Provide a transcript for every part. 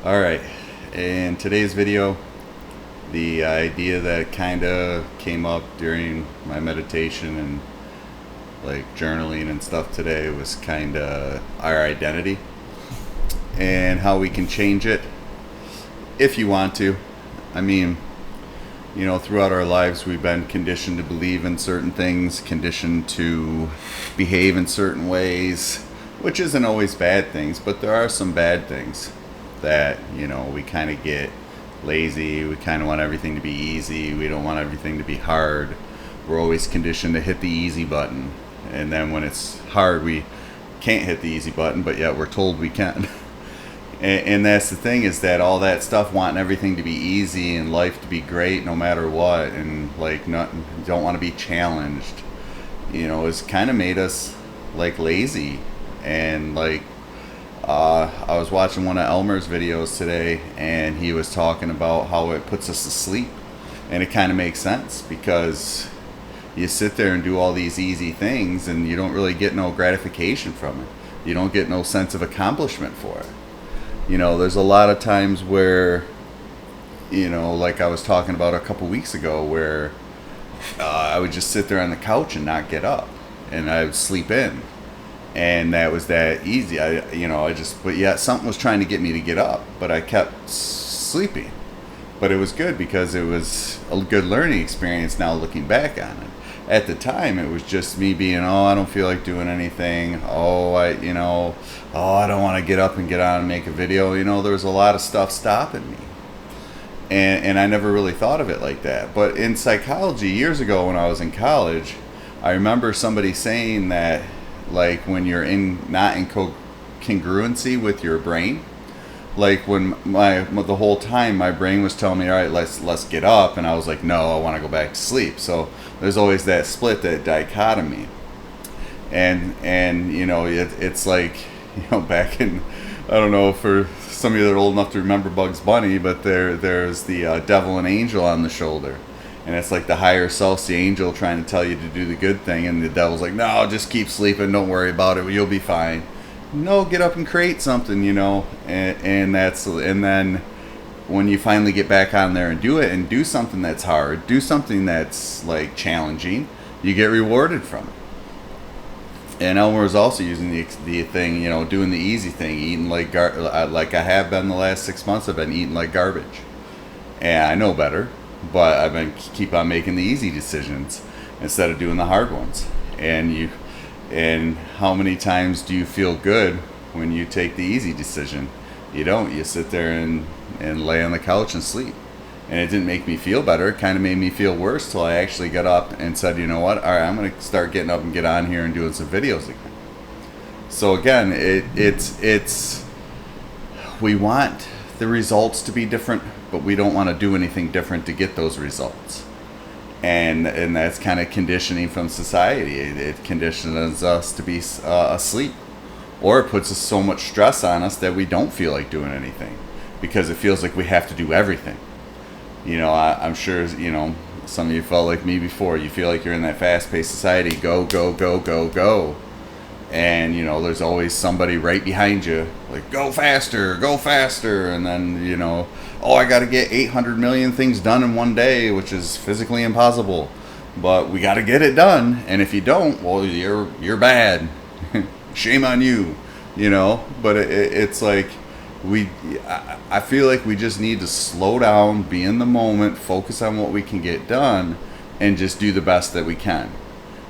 Alright, in today's video, the idea that kind of came up during my meditation and like journaling and stuff today was kind of our identity and how we can change it if you want to. I mean, throughout our lives we've been conditioned to believe in certain things, conditioned to behave in certain ways, which isn't always bad things, but there are some bad things that, we kind of get lazy. We kind of want everything to be easy. We don't want everything to be hard. We're always conditioned to hit the easy button. And then when it's hard, we can't hit the easy button, but yet we're told we can. And that's the thing, is that all that stuff, wanting everything to be easy and life to be great no matter what, and don't want to be challenged, has kind of made us like lazy. And I was watching one of Elmer's videos today, and he was talking about how it puts us to sleep. And it kind of makes sense, because you sit there and do all these easy things and you don't really get no gratification from it. You don't get no sense of accomplishment for it. There's a lot of times where, like I was talking about a couple weeks ago, where I would just sit there on the couch and not get up, and I would sleep in. And that was that easy. But yet something was trying to get me to get up, but I kept sleeping. But it was good, because it was a good learning experience now looking back on it. At the time, it was just me being, I don't feel like doing anything. I don't want to get up and get on and make a video. There was a lot of stuff stopping me. And I never really thought of it like that. But in psychology, years ago when I was in college, I remember somebody saying that, like, when you're not in congruency with your brain, like when the whole time my brain was telling me, all right, let's get up, and I was like, no, I want to go back to sleep. So there's always that split, that dichotomy. And it's like, back in, I don't know, for some of you that are old enough to remember Bugs Bunny, but there's the devil and angel on the shoulder. And it's like the higher self's the angel trying to tell you to do the good thing, and the devil's like, no, just keep sleeping, don't worry about it, you'll be fine. No, get up and create something, and then when you finally get back on there and do it, and do something that's hard, do something that's like challenging, you get rewarded from it. And Elmer was also using the thing, doing the easy thing, eating like like I have been the last 6 months. I've been eating like garbage, and I know better. But I've been keep on making the easy decisions instead of doing the hard ones. And how many times do you feel good when you take the easy decision? You don't. You sit there and lay on the couch and sleep. And it didn't make me feel better. It kind of made me feel worse, till I actually got up and said, you know what? All right, I'm going to start getting up and get on here and doing some videos again. So again, it's we want the results to be different, but we don't want to do anything different to get those results. And that's kind of conditioning from society. It conditions us to be asleep, or it puts us so much stress on us that we don't feel like doing anything, because it feels like we have to do everything. I'm sure some of you felt like me before. You feel like you're in that fast-paced society, go, go, go, go, go. And there's always somebody right behind you, like, go faster, and then I got to get 800 million things done in one day, which is physically impossible, but we got to get it done. And if you don't, well, you're bad. Shame on you. But it's like I feel like we just need to slow down, be in the moment, focus on what we can get done, and just do the best that we can,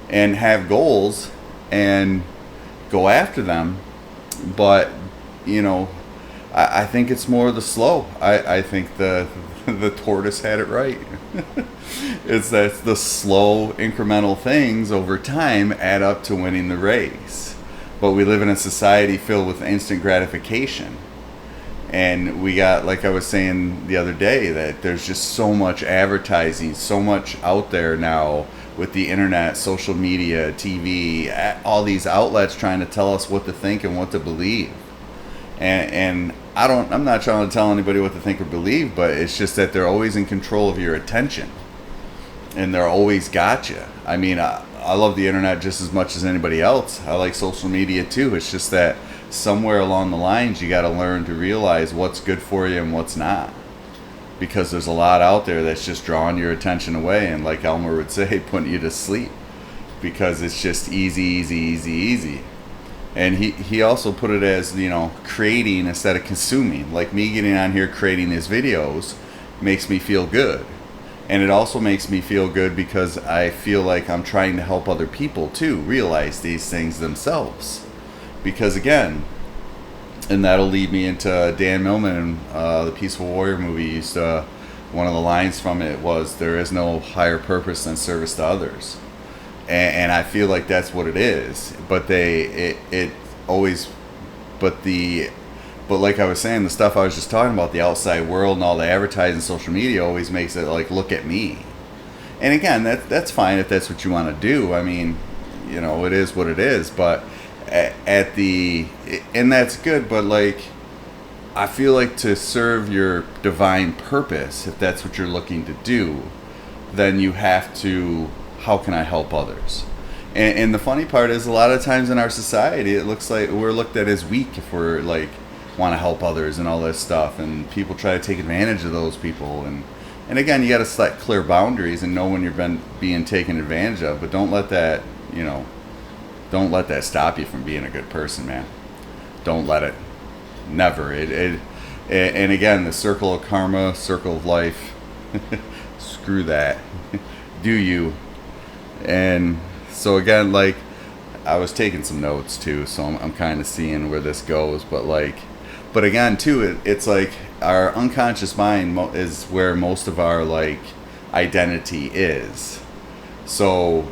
and have goals and go after them. But I think it's more the slow. I think the tortoise had it right. It's that the slow incremental things over time add up to winning the race. But we live in a society filled with instant gratification, and we got, like I was saying the other day, that there's just so much advertising, so much out there now, with the internet, social media, TV, all these outlets trying to tell us what to think and what to believe. And I'm not trying to tell anybody what to think or believe, but it's just that they're always in control of your attention, and they're always got you. I mean, I love the internet just as much as anybody else. I like social media too. It's just that somewhere along the lines, you got to learn to realize what's good for you and what's not. Because there's a lot out there that's just drawing your attention away, and like Elmer would say, putting you to sleep, because it's just easy, easy, easy, easy. And he also put it as, you know, creating instead of consuming. Like me getting on here creating these videos makes me feel good. And it also makes me feel good because I feel like I'm trying to help other people too realize these things themselves. Because again, and that'll lead me into Dan Millman, the Peaceful Warrior movie. One of the lines from it was, "There is no higher purpose than service to others," and I feel like that's what it is. But but like I was saying, the stuff I was just talking about, the outside world and all the advertising, social media always makes it like, look at me. And again, that's fine if that's what you want to do. I mean, you know, it is what it is. But and that's good, but like, I feel like to serve your divine purpose, if that's what you're looking to do, then you have to, how can I help others? And the funny part is, a lot of times in our society, it looks like we're looked at as weak if we're like, want to help others and all this stuff, and people try to take advantage of those people. And again, you got to set clear boundaries and know when you're being taken advantage of, but don't let that, you know, don't let that stop you from being a good person, man. Don't let it. Never. And again, the circle of karma, circle of life. Screw that. Do you? And so again, like, I was taking some notes too, so I'm kind of seeing where this goes. But again, too, it's like our unconscious mind is where most of our like identity is. So,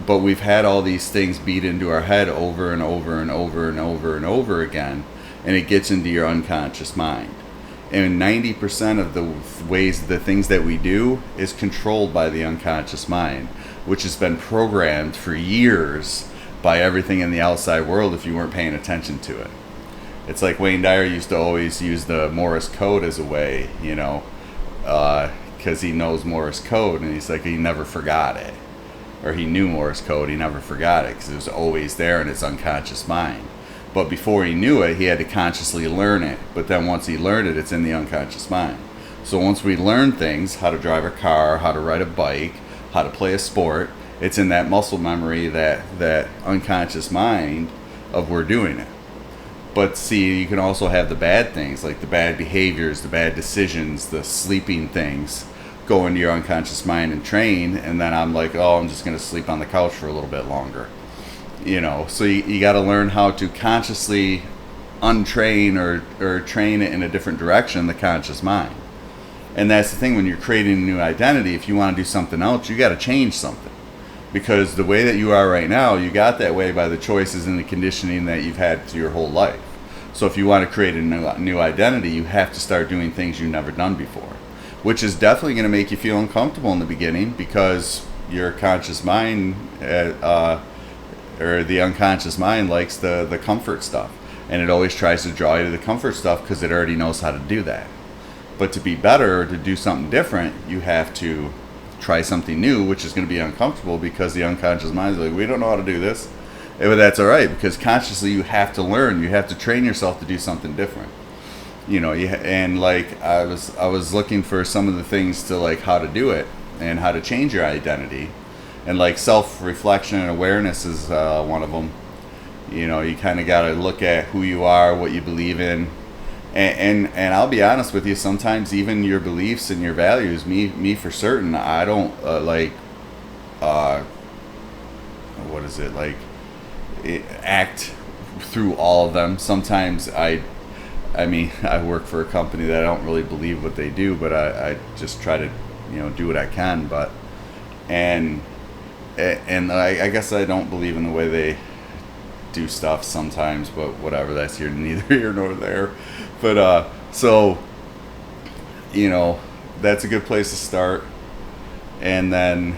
but we've had all these things beat into our head over and over and over and over and over again, and it gets into your unconscious mind. And 90% of the ways, the things that we do is controlled by the unconscious mind, which has been programmed for years by everything in the outside world if you weren't paying attention to it. It's like Wayne Dyer used to always use the Morse code as a way, you know, because he knows Morse code, and he's like, he never forgot it. Or he knew Morse code, he never forgot it because it was always there in his unconscious mind. But before he knew it, he had to consciously learn it. But then once he learned it, it's in the unconscious mind. So once we learn things, how to drive a car, how to ride a bike, how to play a sport, it's in that muscle memory, that unconscious mind of we're doing it. But see, you can also have the bad things, like the bad behaviors, the bad decisions, the sleeping things, go into your unconscious mind and train, and then I'm like, oh, I'm just going to sleep on the couch for a little bit longer. You know, so you got to learn how to consciously untrain or train it in a different direction, the conscious mind. And that's the thing, when you're creating a new identity, if you want to do something else, you got to change something. Because the way that you are right now, you got that way by the choices and the conditioning that you've had through your whole life. So if you want to create a new identity, you have to start doing things you've never done before, which is definitely going to make you feel uncomfortable in the beginning, because your conscious mind, or the unconscious mind, likes the comfort stuff. And it always tries to draw you to the comfort stuff because it already knows how to do that. But to be better, to do something different, you have to try something new, which is going to be uncomfortable because the unconscious mind is like, we don't know how to do this. But that's all right, because consciously you have to learn. You have to train yourself to do something different. You know, and like I was looking for some of the things to like how to do it and how to change your identity, and like self-reflection and awareness is one of them. You know, you kind of got to look at who you are, what you believe in, and I'll be honest with you. Sometimes even your beliefs and your values, me for certain, I don't what is it like? Act through all of them. Sometimes I mean, I work for a company that I don't really believe what they do, but I just try to, you know, do what I can. But and I guess I don't believe in the way they do stuff sometimes, but whatever, that's neither here nor there. But so, you know, that's a good place to start. And then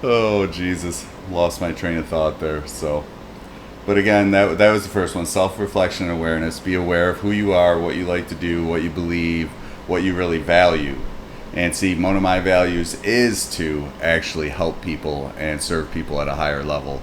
oh Jesus, lost my train of thought there. So, but again, that was the first one: self-reflection and awareness. Be aware of who you are, what you like to do, what you believe, what you really value. And see, one of my values is to actually help people and serve people at a higher level.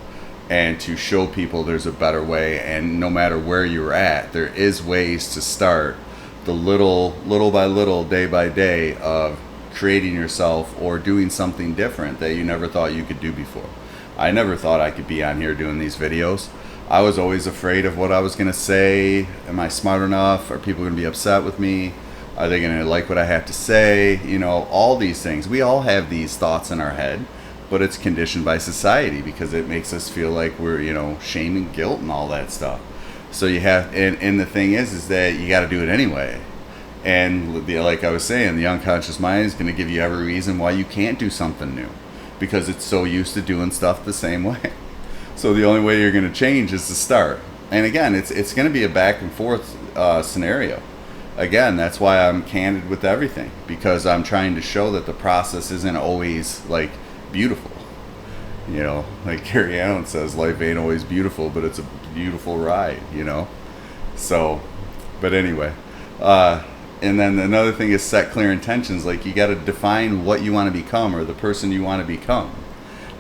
and to show people there's a better way. And no matter where you're at, there is ways to start the little by little, day by day, of creating yourself or doing something different that you never thought you could do before. I never thought I could be on here doing these videos. I was always afraid of what I was going to say. Am I smart enough? Are people going to be upset with me? Are they going to like what I have to say? You know, all these things. We all have these thoughts in our head, but it's conditioned by society because it makes us feel like we're, you know, shame and guilt and all that stuff. So you have, and the thing is that you got to do it anyway. And like I was saying, the unconscious mind is going to give you every reason why you can't do something new because it's so used to doing stuff the same way. So the only way you're going to change is to start. And again, it's going to be a back and forth scenario. Again, that's why I'm candid with everything, because I'm trying to show that the process isn't always like beautiful. You know, like Gary Allen says, life ain't always beautiful, but it's a beautiful ride, you know? So, but anyway, and then another thing is set clear intentions. Like you got to define what you want to become or the person you want to become.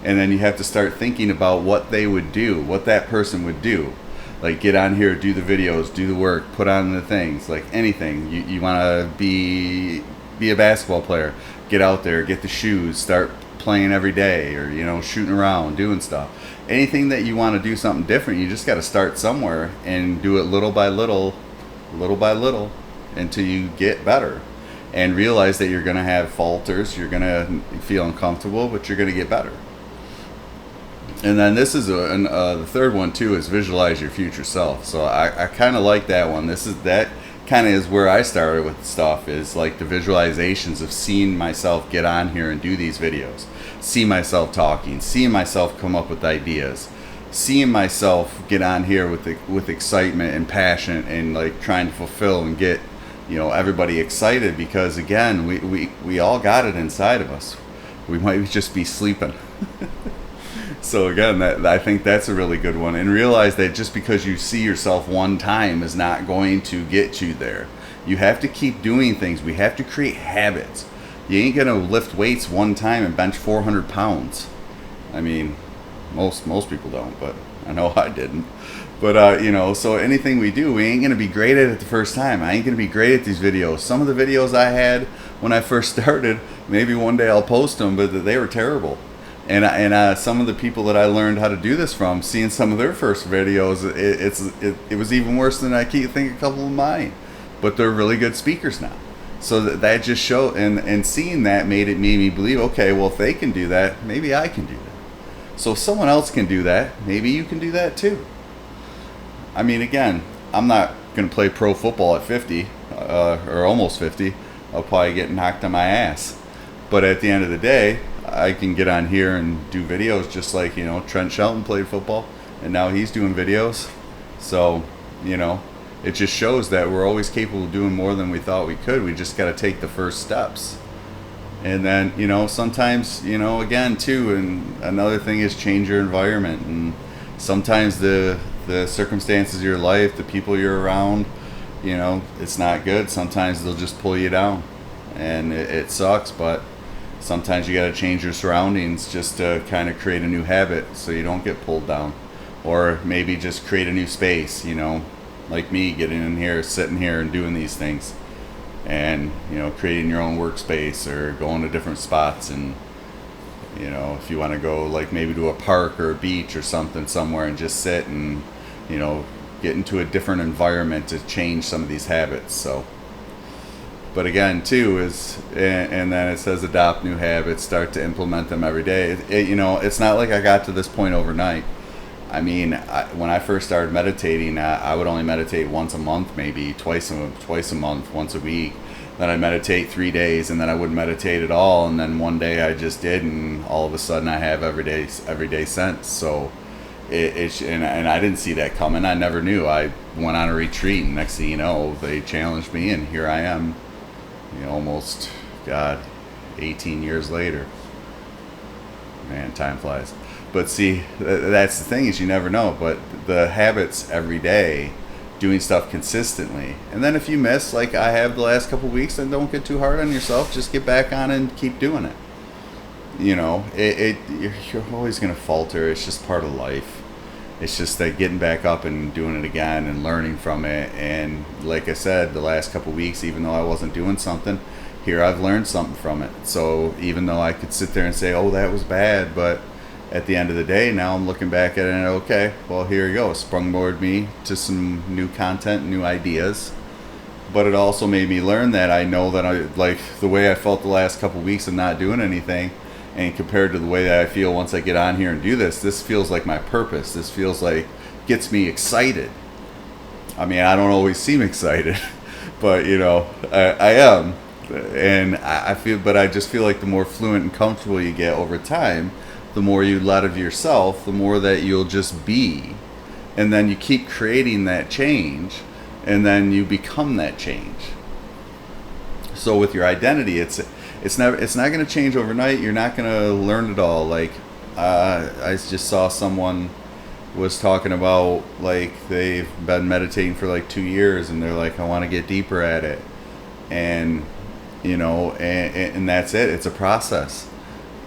And then you have to start thinking about what they would do, what that person would do. Like get on here, do the videos, do the work, put on the things, like anything. You want to be a basketball player, get out there, get the shoes, start playing every day, or, you know, shooting around, doing stuff. Anything that you want to do something different, you just got to start somewhere and do it little by little, until you get better. And realize that you're going to have falters, you're going to feel uncomfortable, but you're going to get better. And then this is the third one too, is visualize your future self. So I kind of like that one. That kind of is where I started with stuff, is like the visualizations of seeing myself get on here and do these videos, see myself talking, seeing myself come up with ideas, seeing myself get on here with excitement and passion and like trying to fulfill and get, you know, everybody excited, because again, we all got it inside of us. We might just be sleeping. So again, I think that's a really good one. And realize that just because you see yourself one time is not going to get you there. You have to keep doing things. We have to create habits. You ain't gonna lift weights one time and bench 400 pounds. I mean, most people don't, but I know I didn't. But you know, so anything we do, we ain't gonna be great at it the first time. I ain't gonna be great at these videos. Some of the videos I had when I first started, maybe one day I'll post them, but they were terrible. And some of the people that I learned how to do this from, seeing some of their first videos, it was even worse than I think a couple of mine. But they're really good speakers now. So that just showed, and seeing that made me believe, okay, well, if they can do that, maybe I can do that. So if someone else can do that, maybe you can do that too. I mean, again, I'm not going to play pro football at 50 or almost 50. I'll probably get knocked on my ass. But at the end of the day, I can get on here and do videos just like, you know, Trent Shelton played football and now he's doing videos. So, you know, it just shows that we're always capable of doing more than we thought we could. We just got to take the first steps. And then, you know, sometimes, you know, again too, and another thing is change your environment. And sometimes the circumstances of your life, the people you're around, you know, it's not good. Sometimes they'll just pull you down, and it sucks, but sometimes you got to change your surroundings just to kind of create a new habit so you don't get pulled down. Or maybe just create a new space, you know, like me getting in here, sitting here and doing these things, and, you know, creating your own workspace or going to different spots. And, you know, if you want to go like maybe to a park or a beach or something somewhere and just sit and, you know, get into a different environment to change some of these habits. So, but again too is, and then it says adopt new habits, start to implement them every day. You know, it's not like I got to this point overnight. I mean, when I first started meditating, I would only meditate once a month, maybe twice a month, once a week. Then I'd meditate 3 days, and then I wouldn't meditate at all. And then one day I just did, and all of a sudden I have every day since. So and I didn't see that coming. I never knew. I went on a retreat, and next thing you know, they challenged me, and here I am. You know, almost, 18 years later. Man, time flies. But see, that's the thing, is you never know. But the habits every day, doing stuff consistently. And then if you miss, like I have the last couple of weeks, then don't get too hard on yourself. Just get back on and keep doing it. You know, you're always going to falter. It's just part of life. It's just that getting back up and doing it again and learning from it. And like I said, the last couple weeks, even though I wasn't doing something, here I've learned something from it. So even though I could sit there and say, oh, that was bad, but at the end of the day, now I'm looking back at it and okay, well, here you go. Sprungboard me to some new content, new ideas. But it also made me learn that I know that I, like the way I felt the last couple weeks of not doing anything, and compared to the way that I feel once I get on here and do this feels like my purpose. This feels like gets me excited. I mean, I don't always seem excited, but you know, I am. And I feel, but I just feel like the more fluent and comfortable you get over time, the more you let of yourself, the more that you'll just be. And then you keep creating that change, and then you become that change. So with your identity, it's not going to change overnight. You're not going to learn it all. Like I just saw someone was talking about, like, they've been meditating for like 2 years, and they're like, I want to get deeper at it. And you know, and that's it. It's a process.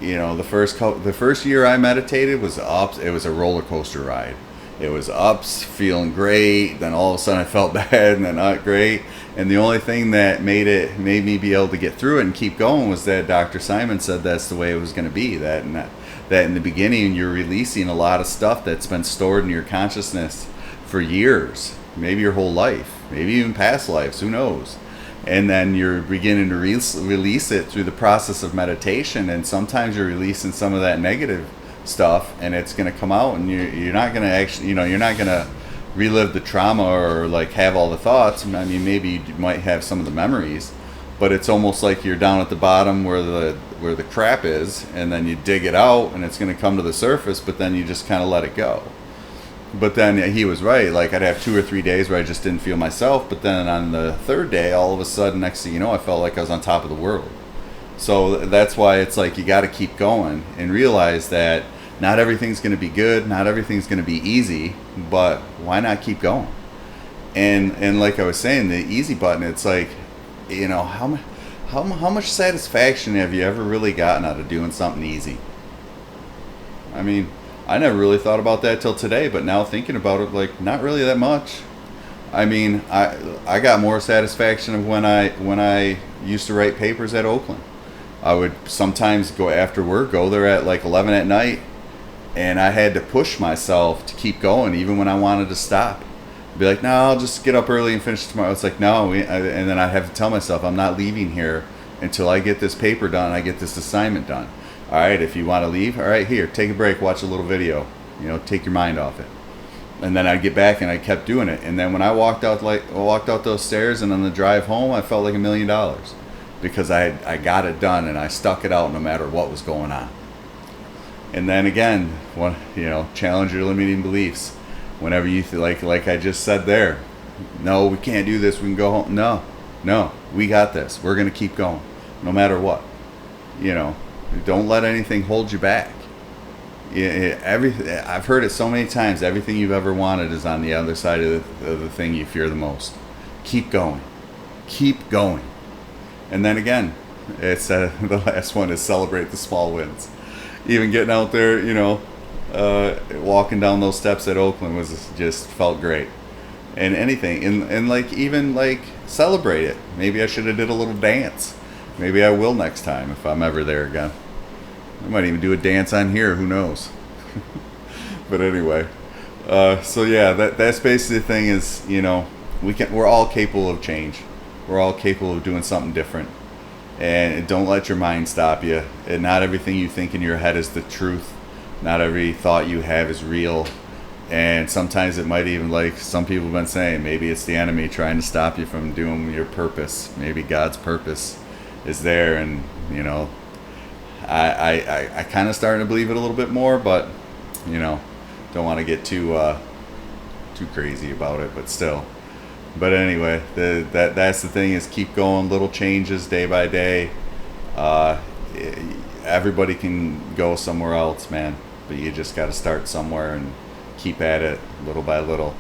You know, the first year I meditated was ups. It was a roller coaster ride. It was ups, feeling great. Then all of a sudden I felt bad, and then not great. And the only thing that made me be able to get through it and keep going was that Dr. Simon said that's the way it was going to be. That in the beginning you're releasing a lot of stuff that's been stored in your consciousness for years, maybe your whole life, maybe even past lives. Who knows? And then you're beginning to release it through the process of meditation, and sometimes you're releasing some of that negative stuff, and it's going to come out, and you're not going to actually, you know, you're not going to relive the trauma or like have all the thoughts. I mean, maybe you might have some of the memories, but it's almost like you're down at the bottom where the crap is, and then you dig it out, and it's going to come to the surface, but then you just kind of let it go. But then he was right. Like, I'd have 2 or 3 days where I just didn't feel myself. But then on the third day, all of a sudden, next thing you know, I felt like I was on top of the world. So that's why it's like you got to keep going and realize that not everything's going to be good. Not everything's going to be easy. But why not keep going? And like I was saying, the easy button, it's like, you know, how much satisfaction have you ever really gotten out of doing something easy? I mean, I never really thought about that till today, but now thinking about it, like, not really that much. I mean, I got more satisfaction of when I used to write papers at Oakland. I would sometimes go after work, go there at like 11 at night, and I had to push myself to keep going even when I wanted to stop. I'd be like, no, I'll just get up early and finish tomorrow. It's like, no, and then I have to tell myself, I'm not leaving here until I get this paper done, I get this assignment done. All right, if you want to leave, all right, here, take a break, watch a little video, you know, take your mind off it. And then I'd get back and I kept doing it. And then when I walked out those stairs, and on the drive home, I felt like $1 million because I got it done and I stuck it out no matter what was going on. And then again, challenge your limiting beliefs. Whenever you feel like I just said there, no, we can't do this, we can go home. No, we got this. We're going to keep going no matter what. You know, don't let anything hold you back. I've heard it so many times. Everything you've ever wanted is on the other side of the thing you fear the most. Keep going. Keep going. And then again, it's the last one is celebrate the small wins. Even getting out there, walking down those steps at Oakland was just felt great. And anything, and even celebrate it. Maybe I should have did a little dance. Maybe I will next time if I'm ever there again. I might even do a dance on here. Who knows? But anyway, so yeah, that's basically the thing is, we're all capable of change. We're all capable of doing something different. And don't let your mind stop you. And not everything you think in your head is the truth. Not every thought you have is real. And sometimes it might even, like some people have been saying, maybe it's the enemy trying to stop you from doing your purpose. Maybe God's purpose is there, and I kind of starting to believe it a little bit more, but don't want to get too crazy about it, but still. But anyway, that's the thing is keep going, little changes day by day. Everybody can go somewhere else, man, but you just got to start somewhere and keep at it little by little.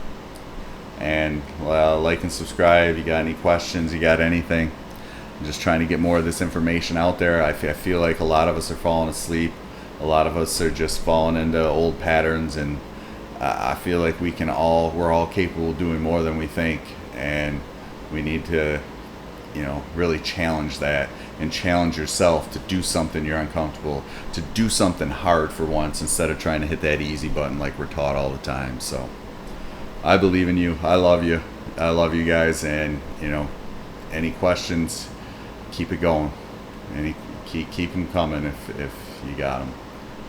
And like and subscribe. You got any questions, you got anything, I'm just trying to get more of this information out there. I feel like a lot of us are falling asleep. A lot of us are just falling into old patterns, and I feel like we're all capable of doing more than we think, and we need to, really challenge that and challenge yourself to do something you're uncomfortable, to do something hard for once instead of trying to hit that easy button like we're taught all the time. So I believe in you. I love you. I love you guys, and any questions, keep it going. Keep them coming if you got them.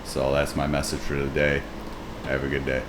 So that's my message for the day. Have a good day.